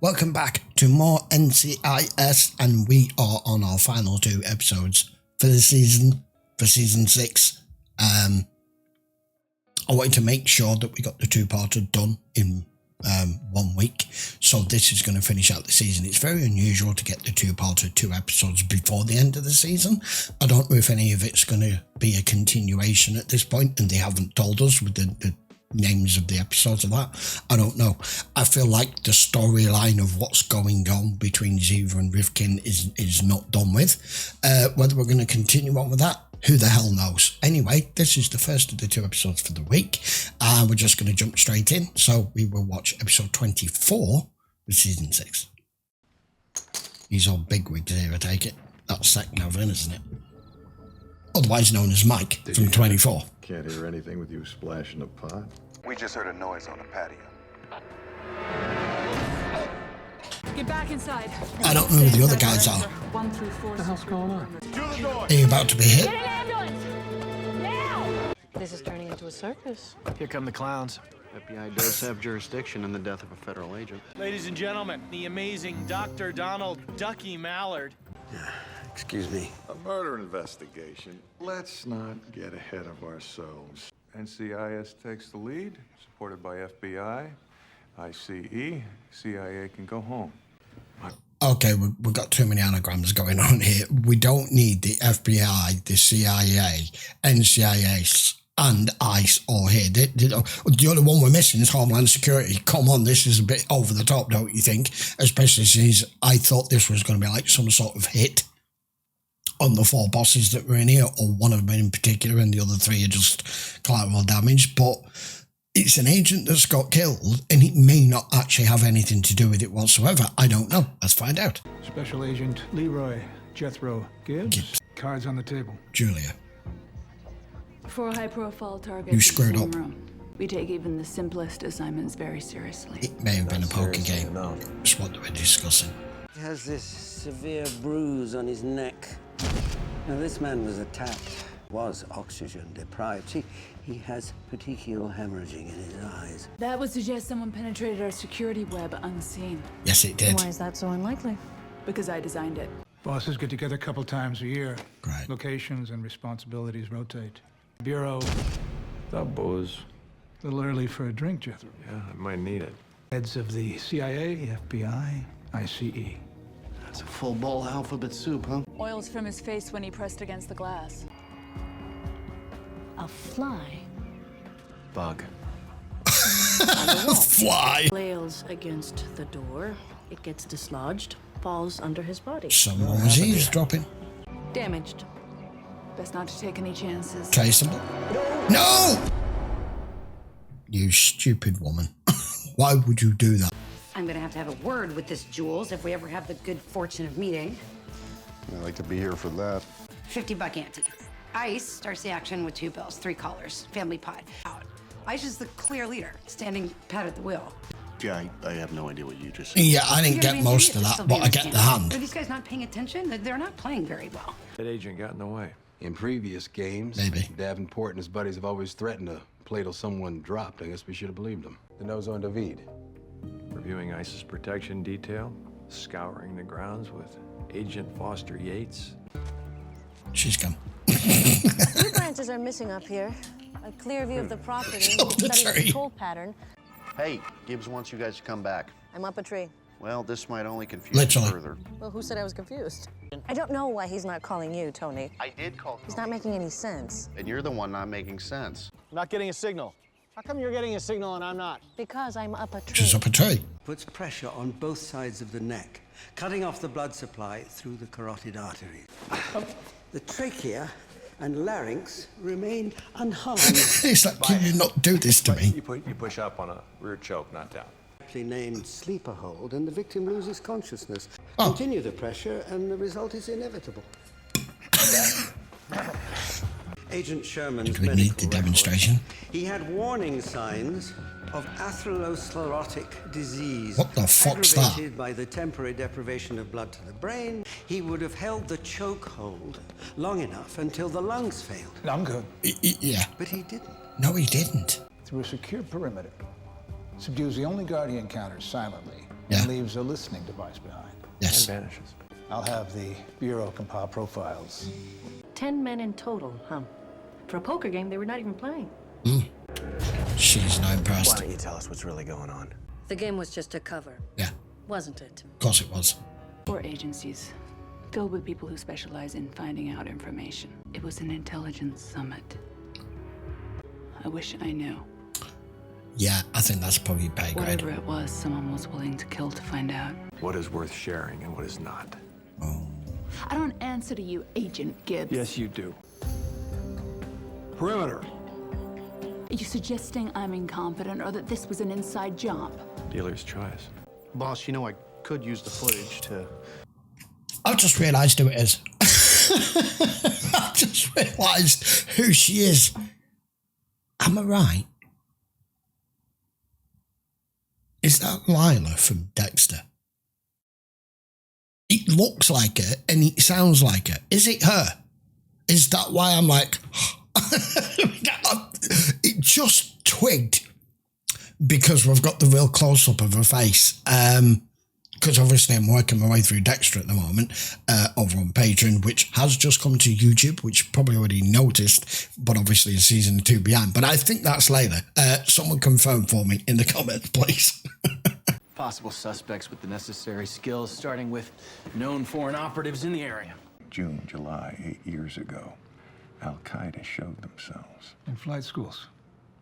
Welcome back to more NCIS, and we are on our final 2 episodes for the season, for season 6. I wanted to make sure that we got the 2-parter done in 1 week, so this is going to finish out the season. It's very unusual to get the 2-parter 2 episodes before the end of the season. I don't know if any of it's going to be a continuation at this point, and they haven't told us with the names of the episodes of that. I don't know. I feel like the storyline of what's going on between Ziva and Rivkin is not done with. Whether we're going to continue on with that, who the hell knows? Anyway, this is the first of the 2 episodes for the week, and we're just going to jump straight in. So we will watch episode 24 of season 6. He's all bigwigs here, I take it. That's SecNav, isn't it? Otherwise known as Mike from 24. Can't hear anything with you splashing a pot. We just heard a noise on the patio. Get back inside. I don't know who the other guys are. 1 through 4. What the hell's going on? Are you about to be hit? Get an ambulance! Now! This is turning into a circus. Here come the clowns. FBI does have jurisdiction in the death of a federal agent. Ladies and gentlemen, the amazing Dr. Donald Ducky Mallard. Excuse me. A murder investigation. Let's not get ahead of ourselves. NCIS takes the lead, supported by FBI, ICE, CIA can go home. Okay, we've got too many anagrams going on here. We don't need the FBI, the CIA, NCIS, and ICE all here. The only one we're missing is Homeland Security. Come on, this is a bit over the top, don't you think? Especially since I thought this was going to be like some sort of hit on the 4 bosses that were in here, or one of them in particular, and the other 3 are just collateral damage. But it's an agent that's got killed, and it may not actually have anything to do with it whatsoever. I don't know. Let's find out. Special Agent Leroy, Jethro, Gibbs. Cards on the table. Julia. For a high-profile target, You screwed up. We take even the simplest assignments very seriously. It may have been a poker game. It's what they were discussing. He has this severe bruise on his neck. Now, this man was attacked, was oxygen deprived. See, he has petechial hemorrhaging in his eyes. That would suggest someone penetrated our security web unseen. Yes, it did. Why is that so unlikely? Because I designed it. Bosses get together a couple times a year. Right. Locations and responsibilities rotate. Bureau, The booze. a little early for a drink, Jethro. Yeah, I might need it. Heads of the CIA, FBI, ICE. That's a full bowl alphabet soup, huh? Oils from his face when he pressed against the glass. A fly Bug. Fly. flails against the door. It gets dislodged, falls under his body. Someone was eavesdropping. Damaged. Best not to take any chances. Traceable. No! You stupid woman. Why would you do that? I'm gonna have to have a word with this Jules if we ever have the good fortune of meeting. I'd like to be here for that. $50 ante. ICE starts the action with 2 bills, 3 callers, family pot. Out. ICE is the clear leader, standing pat at the wheel. Yeah, I have no idea what you just said. Yeah, I didn't get most of that, but I get the hand. Are these guys not paying attention? They're not playing very well. That agent got in the way. In previous games, Maybe. Davenport and his buddies have always threatened to play till someone dropped. I guess we should have believed them. The nose on David. Reviewing ISIS protection detail, scouring the grounds with Agent Foster Yates. She's gone. 2 branches are missing up here. A clear view of the property, Kill the study the tree. control pattern. Hey, Gibbs wants you guys to come back. I'm up a tree. Well, this might only confuse Literally. you further. Well, who said I was confused? I don't know why he's not calling you, Tony. I did call He's not making any sense. and you're the one not making sense. Not getting a signal. How come you're getting a signal and I'm not? Because I'm up a tree. She's up a tree. Puts pressure on both sides of the neck, cutting off the blood supply through the carotid artery. The trachea and larynx remain unharmed. It's like, can you not do this to me? You push up on a rear choke, not down. Aptly named sleeper hold, and the victim loses consciousness. Oh. Continue the pressure, and the result is inevitable. Agent Sherman's Did we need medical the record. demonstration? He had warning signs of atherosclerotic disease. What the fuck's that? Aggravated by the temporary deprivation of blood to the brain, he would have held the choke hold long enough until the lungs failed. I'm good. Yeah. But he didn't. No, he didn't. Through a secure perimeter. Subdues the only guard he encounters silently. and leaves a listening device behind. Yes. And vanishes. I'll have the Bureau compile profiles. 10 men in total, huh? For a poker game, they were not even playing. She's not impressed. Why don't you tell us what's really going on? The game was just a cover, Yeah, wasn't it? of course it was. 4 agencies, filled with people who specialize in finding out information. It was an intelligence summit. I wish I knew. Yeah, I think that's probably pay grade. Whatever it was, someone was willing to kill to find out. What is worth sharing and what is not? Oh. I don't answer to you, Agent Gibbs. Yes, you do. Perimeter. Are you suggesting I'm incompetent or that this was an inside job? Dealer's choice. Boss, you know I could use the footage to... I've just realised who it is. I've just realised who she is. Am I right? Is that Lila from Dexter? It looks like her and it sounds like her. Is it her? Is that why I'm like... It just twigged because we've got the real close-up of her face. Because obviously I'm working my way through Dexter at the moment over on Patreon, which has just come to YouTube, which you probably already noticed, but obviously is season 2 behind. But I think that's Layla. Someone confirm for me in the comments, please. Possible suspects with the necessary skills, starting with known foreign operatives in the area. June, July, 8 years ago, Al-Qaeda showed themselves. In flight schools,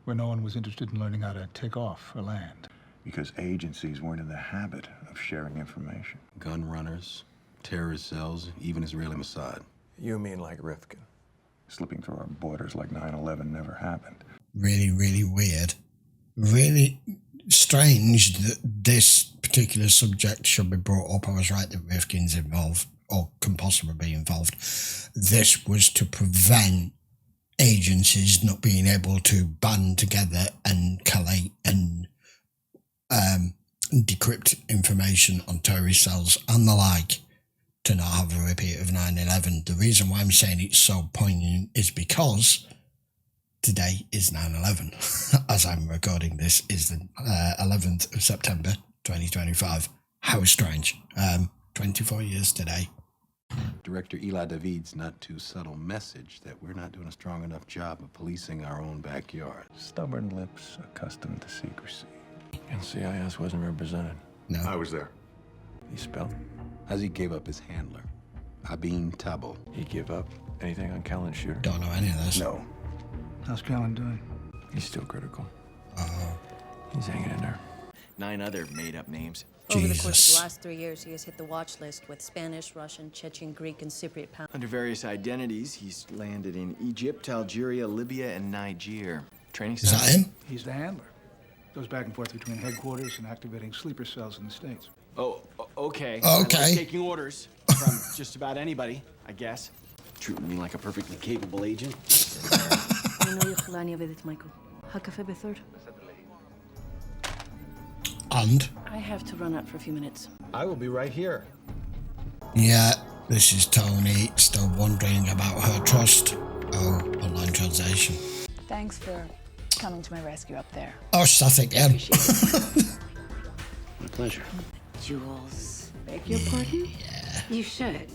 where no one was interested in learning how to take off or land. Because agencies weren't in the habit of sharing information. Gun runners, terrorist cells, even Israeli Mossad. You mean like Rivkin? Slipping through our borders like 9/11 never happened. Really, really weird. Really strange that this particular subject should be brought up. I was right that Rivkin's involved, or can possibly be involved. This was to prevent agencies not being able to band together and collate and decrypt information on terrorist cells and the like, to not have a repeat of 9/11. The reason why I'm saying it's so poignant is because today is 9/11. As I'm recording this is the 11th of September 2025. How strange. 24 years today. Director Eli David's not too subtle message that we're not doing a strong enough job of policing our own backyard. Stubborn lips accustomed to secrecy. NCIS wasn't represented. No. I was there. He spelled? As he gave up his handler, Abin Tabo. He give up anything on Callan's shooter? Don't know any of this. No. How's Callan doing? He's still critical. He's hanging in there. 9 other made-up names. Over the course of the last 3 years, he has hit the watch list with Spanish, Russian, Chechen, Greek, and Cypriot pounds. Under various identities, he's landed in Egypt, Algeria, Libya, and Niger. Training Is that him? He's the handler. Goes back and forth between headquarters and activating sleeper cells in the States. Oh, okay. Okay. I like taking orders from just about anybody, I guess. Treating me like a perfectly capable agent. Michael. Hakafe Bethord. And? I have to run out for a few minutes. I will be right here. Yeah, this is Tony, still wondering about her trust. Oh, online translation. Thanks for coming to my rescue up there. Oh, shut it again. My pleasure. Jules. Beg your pardon? You should,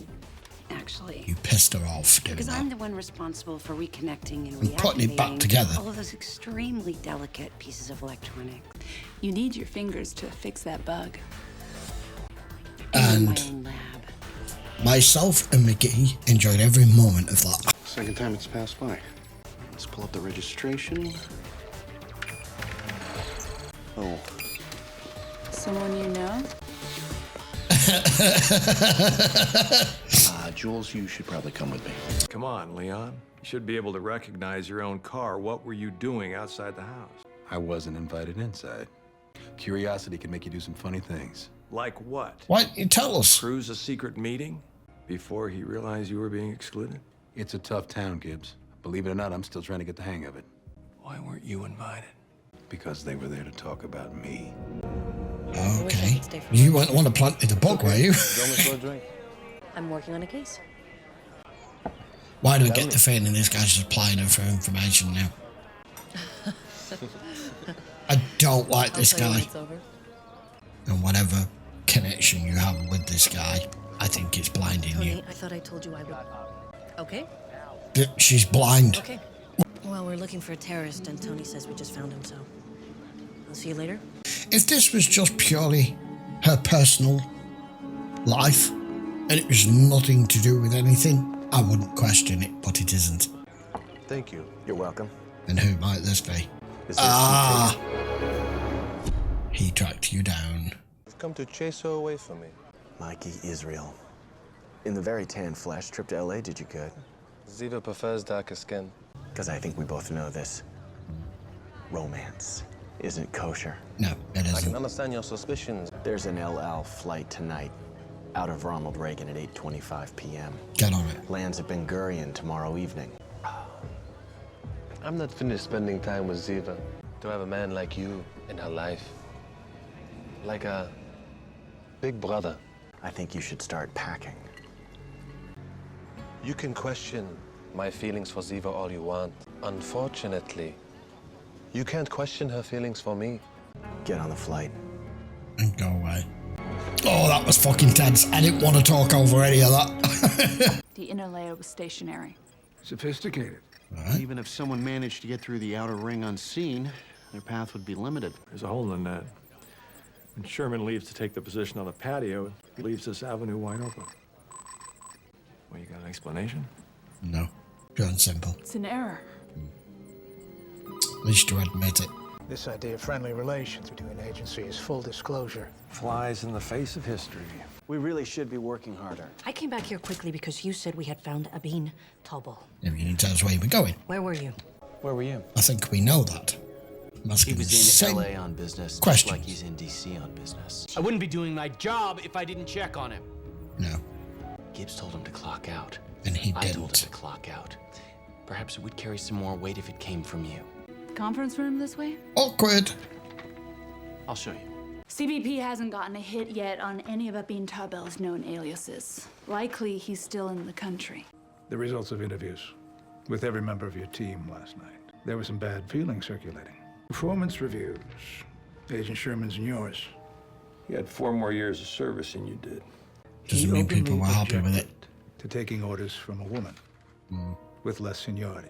actually. You pissed her off doing Because that. I'm the one responsible for reconnecting and And putting it back reactivating together. all of those extremely delicate pieces of electronics. You need your fingers to fix that bug. In my And own lab. myself and McGee enjoyed every moment of that. Second time it's passed by. Let's pull up the registration. Oh. Someone you know? Jules, you should probably come with me. Come on, Leon. You should be able to recognize your own car. What were you doing outside the house? I wasn't invited inside. Curiosity can make you do some funny things. Like what? Why don't you tell us? Cruise a secret meeting before he realized you were being excluded? It's a tough town, Gibbs. Believe it or not, I'm still trying to get the hang of it. Why weren't you invited? Because they were there to talk about me. Okay. You weren't the one to plant the bug, were you? I'm working on a case. Why do I get the feeling this guy's just plying her for information now? I don't like this guy. And whatever connection you have with this guy. I think it's blinding Tony, you. I thought I told you I would. Okay. She's blind. Okay. Well, we're looking for a terrorist, and Tony says we just found him, so I'll see you later. If this was just purely her personal life, and it was nothing to do with anything, I wouldn't question it, but it isn't. Thank you. You're welcome. And who might this be? He tracked you down. You've come to chase her away from me. Mikey, Israel. In the very tan flesh, trip to LA did you good. Ziva prefers darker skin. Because I think we both know this. Romance isn't kosher. No, it isn't. I can understand your suspicions. There's an El Al flight tonight, out of Ronald Reagan at 8:25 p.m. Get on it. Lands at Ben Gurion tomorrow evening. I'm not finished spending time with Ziva. To have a man like you in her life, like a big brother. I think you should start packing. You can question my feelings for Ziva all you want. Unfortunately, you can't question her feelings for me. Get on the flight. And go away. Oh, that was fucking tense. I didn't want to talk over any of that. The inner layer was stationary. Sophisticated. Right. Even if someone managed to get through the outer ring unseen, their path would be limited. There's a hole in the net. When Sherman leaves to take the position on the patio, he leaves this avenue wide open. Well, you got an explanation? No. Pure and simple. It's an error. At least you admit it. This idea of friendly relations between agencies is full disclosure. Flies in the face of history. We really should be working harder. I came back here quickly because you said we had found Abin Tobel. If you didn't tell us where you were going. Where were you? Where were you? I think we know that. I'm asking He was the in same LA on business, question. just like he's in DC on business. I wouldn't be doing my job if I didn't check on him. No. Gibbs told him to clock out. And he I told him didn't. to clock out. Perhaps it would carry some more weight if it came from you. Conference room this way? Awkward. I'll show you. CBP hasn't gotten a hit yet on any of Abin Tobel's known aliases. Likely he's still in the country. The results of interviews with every member of your team last night. There were some bad feelings circulating. Performance reviews. Agent Sherman's and yours. You had 4 more years of service than you did. Doesn't mean people were happy with it. To taking orders from a woman with less seniority.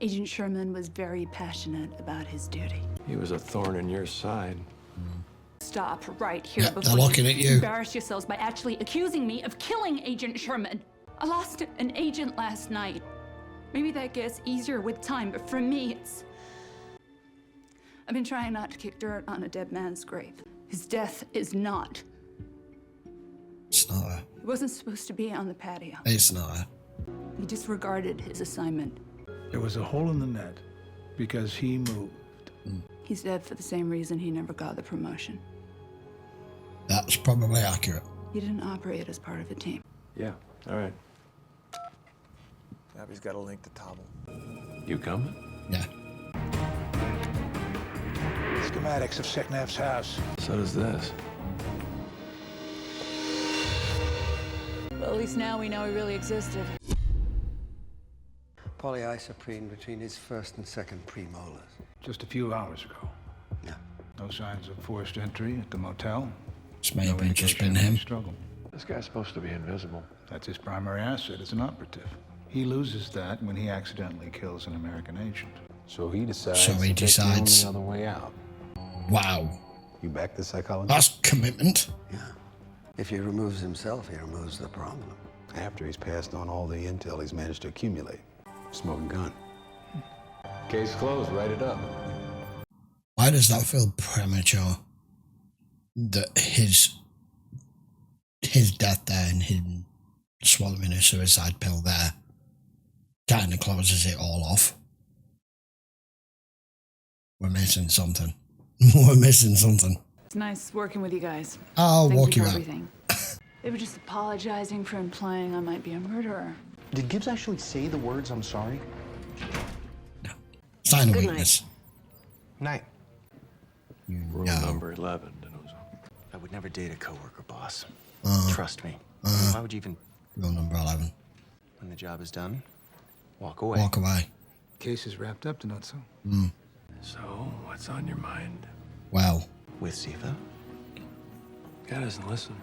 Agent Sherman was very passionate about his duty. He was a thorn in your side. Stop right here Yep, they're before looking at you. embarrass yourselves by actually accusing me of killing Agent Sherman. I lost an agent last night. Maybe that gets easier with time, but for me, it's... I've been trying not to kick dirt on a dead man's grave. His death is not. It's not her. He wasn't supposed to be on the patio. It's not her. He disregarded his assignment. There was a hole in the net because he moved. He's dead for the same reason he never got the promotion. That's probably accurate. He didn't operate as part of a team. Yeah, all right. Abby's got a link to Tobel. You coming? Yeah. Schematics of SecNav's house. So does this. Well, at least now we know he really existed. Polyisoprene between his first and second premolars. Just a few hours ago. Yeah. No signs of forced entry at the motel. It's maybe No just indication been of any him. struggle. This guy's supposed to be invisible. That's his primary asset as an operative. He loses that when he accidentally kills an American agent. So he decides So he to take decides. the only other way out. Wow. You back the psychology? That's commitment. Yeah. If he removes himself, he removes the problem. After he's passed on all the intel he's managed to accumulate. Smoking gun. Case closed, write it up. Why does that feel premature? That his death there and him swallowing a suicide pill there kind of closes it all off. We're missing something. We're missing something. It's nice working with you guys. I'll Thank walk you you for out. everything. They were just apologizing for implying I might be a murderer. Did Gibbs actually say the words, "I'm sorry"? Sign of Good weakness. Night. Rule No. number 11, Denozo. I would never date a coworker, boss. Uh, Trust me. Why would you even... Rule number 11. When the job is done, walk away. Walk away. Case is wrapped up, Denozo. So, what's on your mind? Well, With Ziva? Guy doesn't listen.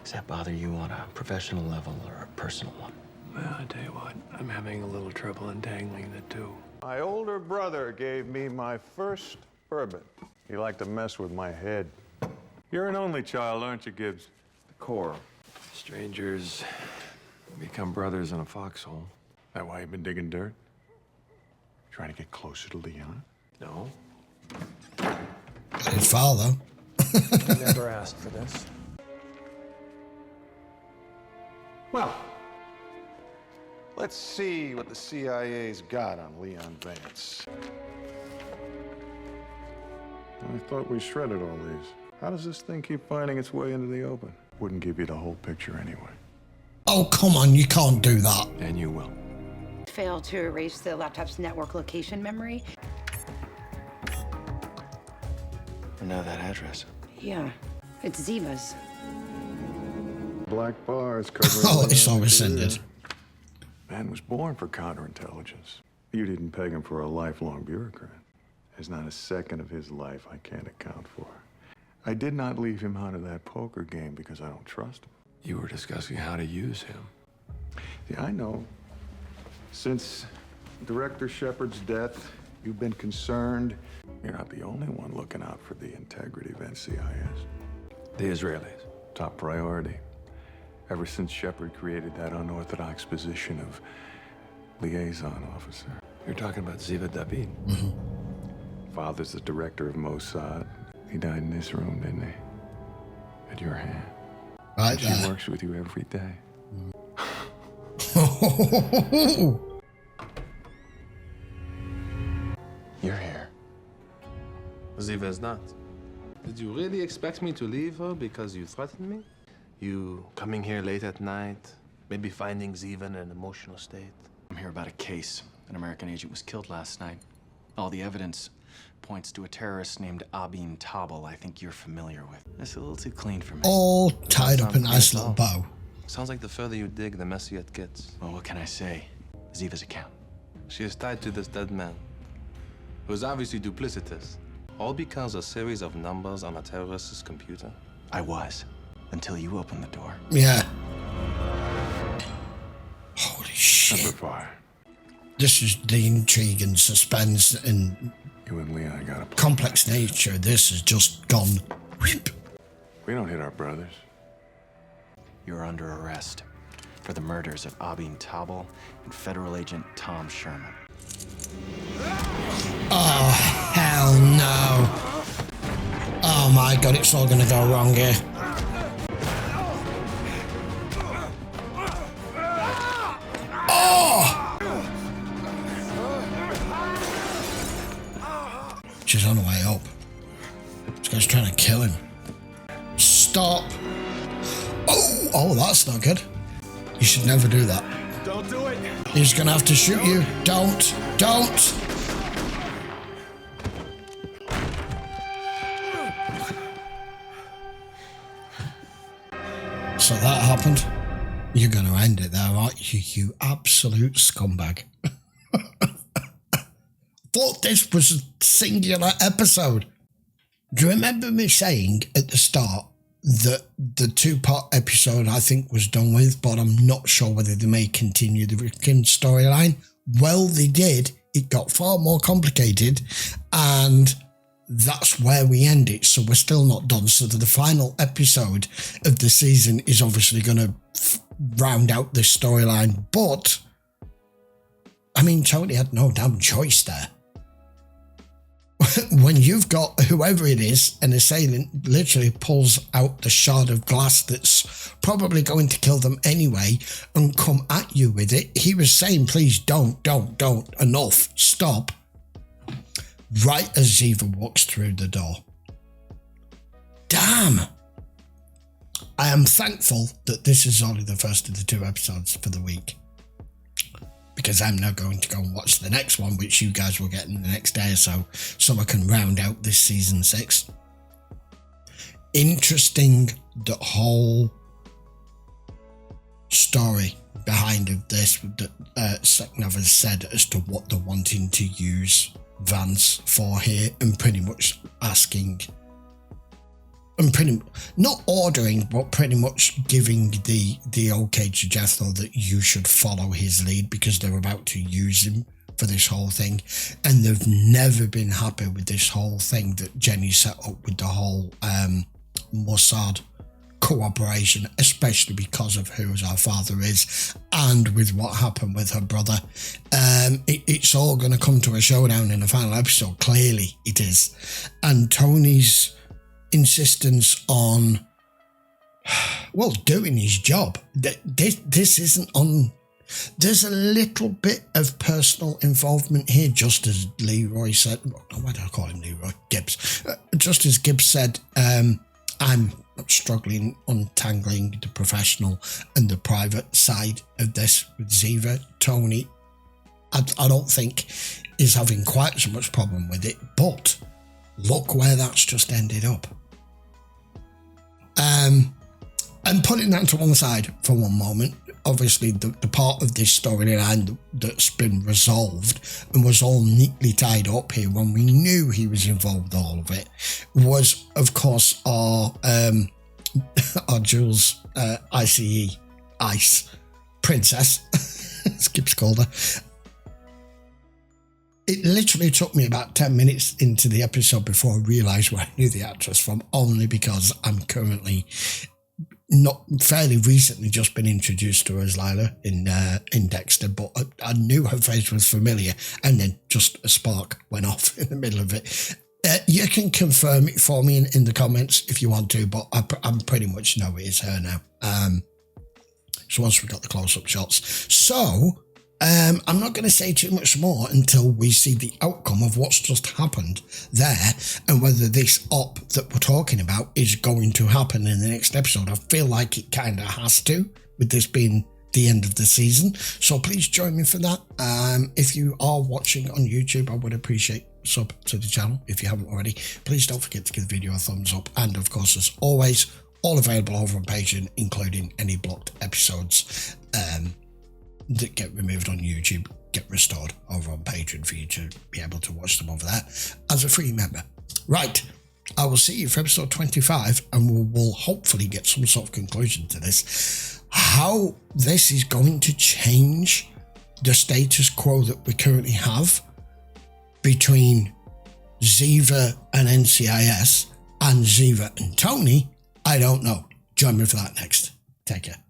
Does that bother you on a professional level or a personal one? Well, I tell you what, I'm having a little trouble untangling the two. My older brother gave me my first bourbon. He liked to mess with my head. You're an only child, aren't you, Gibbs? The core. Strangers become brothers in a foxhole. That why you've been digging dirt? Trying to get closer to Leon? No. His father. I never asked for this. Well, let's see what the CIA's got on Leon Vance. I thought we shredded all these. How does this thing keep finding its way into the open? Wouldn't give you the whole picture anyway. Oh, come on, you can't do that. And you will. Failed to erase the laptop's network location memory. I know that address. Yeah, it's Ziva's. Black bars covering. Oh, it's all rescinded. Man was born for counterintelligence. You didn't peg him for a lifelong bureaucrat. There's not a second of his life I can't account for. I did not leave him out of that poker game because I don't trust him. You were discussing how to use him. Yeah, I know. Since Director Shepard's death, you've been concerned. You're not the only one looking out for the integrity of NCIS. The Israelis. Top priority. Ever since Shepard created that unorthodox position of liaison officer. You're talking about Ziva David. Mm-hmm. Father's the director of Mossad. He died in this room, didn't he? At your hand. Right she there. works with you every day. You're here. Ziva is not. Did you really expect me to leave her because you threatened me? You coming here late at night, maybe finding Ziva in an emotional state? I'm here about a case. An American agent was killed last night. All the evidence points to a terrorist named Abin Tabal I think you're familiar with. That's a little too clean for me. All tied up in a nice little bow. Sounds like the further you dig, the messier it gets. Well, what can I say? Ziva's account. She is tied to this dead man, who is obviously duplicitous, all because a series of numbers on a terrorist's computer. I was, until you opened the door. Yeah. Holy shit. Number 5. This is the intrigue and suspense and You and Leon got a plan. complex nature. This has just gone. Whoop. We don't hit our brothers. You're under arrest for the murders of Abin Tabal and federal agent Tom Sherman. Oh, hell no. Oh my god, it's all gonna go wrong here. Oh! She's on her way up. This guy's trying to kill him. Stop. Oh, that's not good. You should never do that. Don't do it. He's gonna have to shoot you. Don't. So that happened. You're gonna end it there, aren't you? You absolute scumbag. Thought this was a singular episode. Do you remember me saying at the start that the 2-part episode I think was done with, but I'm not sure whether they may continue the Rivkin storyline? Well, they did. It got far more complicated, and that's where we end it. So we're still not done. So the final episode of the season is obviously going to round out this storyline. But, I mean, Tony had no damn choice there. When you've got whoever it is, an assailant literally pulls out the shard of glass that's probably going to kill them anyway and come at you with it. He was saying, please don't, enough, stop. Right as Ziva walks through the door. Damn. I am thankful that this is only the first of the 2 episodes for the week, because I'm now going to go and watch the next one, which you guys will get in the next day or so I can round out this season 6. Interesting, the whole story behind of this that SecNav has said as to what they're wanting to use Vance for here, and pretty much asking and pretty not ordering, but pretty much giving the okay to Jethro that you should follow his lead because they're about to use him for this whole thing. And they've never been happy with this whole thing that Jenny set up with the whole Mossad cooperation, especially because of who our father is and with what happened with her brother. It's all going to come to a showdown in the final episode. Clearly it is. And Tony's insistence on, well, doing his job. This isn't on. There's a little bit of personal involvement here, just as Leroy said. Why do I call him Leroy? Gibbs. Just as Gibbs said, I'm struggling untangling the professional and the private side of this with Ziva. Tony, I don't think is having quite so much problem with it, but look where that's just ended up. And putting that to one side for one moment, obviously the part of this storyline that's been resolved and was all neatly tied up here when we knew he was involved in all of it was, of course, our Jules ICE princess, as Gibbs called her. It literally took me about 10 minutes into the episode before I realised where I knew the actress from, only because I'm currently not fairly recently just been introduced to her as Lila in Dexter, but I knew her face was familiar, and then just a spark went off in the middle of it. You can confirm it for me in the comments if you want to, but I'm pretty much know it is her now. So once we got the close-up shots. So I'm not going to say too much more until we see the outcome of what's just happened there and whether this op that we're talking about is going to happen in the next episode. I feel like it kind of has to, with this being the end of the season. So please join me for that. If you are watching on YouTube, I would appreciate a sub to the channel if you haven't already. Please don't forget to give the video a thumbs up. And of course, as always, all available over on Patreon, including any blocked episodes that get removed on YouTube, get restored over on Patreon for you to be able to watch them over there as a free member. Right, I will see you for episode 25 and we'll hopefully get some sort of conclusion to this. How this is going to change the status quo that we currently have between Ziva and NCIS and Ziva and Tony, I don't know. Join me for that next. Take care.